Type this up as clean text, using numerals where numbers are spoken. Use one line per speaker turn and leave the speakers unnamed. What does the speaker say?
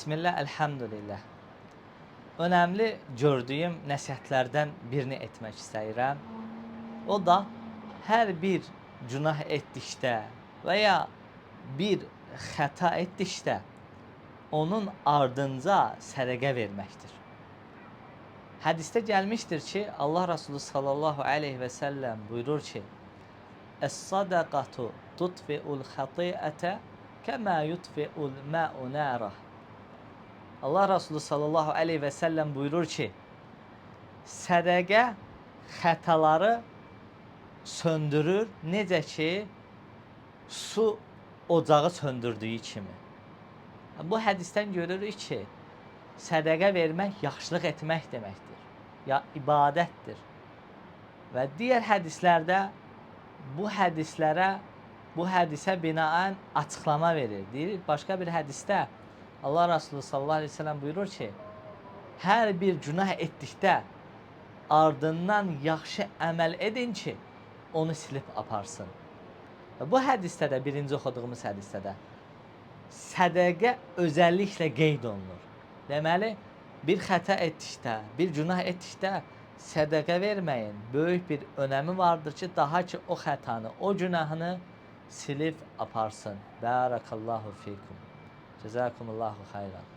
Bismillah, elhamdülillah. Önemli gördüyüm nəsihətlərdən birini etmək istəyirəm. O da hər bir günah etdikdə və ya bir xəta etdikdə onun ardınca sədəqə verməkdir. Hədisdə gəlmişdir ki, Allah Resulü sallallahu aleyhi və səlləm buyurur ki, "Es-sadaqatu tutfi'ul xati'ətə kəmə yutfi'ul mə'u nərah." Allah Resulü sallallahu aleyhi və səlləm buyurur ki, sədəqə xətaları söndürür, necə ki, su ocağı söndürdüyü kimi. Bu hədisdən görürük ki, sədəqə vermək yaxşılıq etmək deməkdir, ya ibadətdir. Və digər hədislərdə bu hədisə binaən açıqlama verir. Deyir, başqa bir hədisdə Allah Resulü sallallahu aleyhi ve sellem buyurur ki, hər bir günah etdikdə ardından yaxşı əməl edin ki, onu silib aparsın. Və bu hədisdə də, birinci oxuduğumuz hədisdə də sədəqə özəlliklə qeyd olunur. Deməli, bir xəta etdikdə, bir günah etdikdə sədəqə verməyin böyük bir önəmi vardır ki, daha ki o xətanı, o günahını silib aparsın. Barakallahu fikum. Cezakumullahu xayran.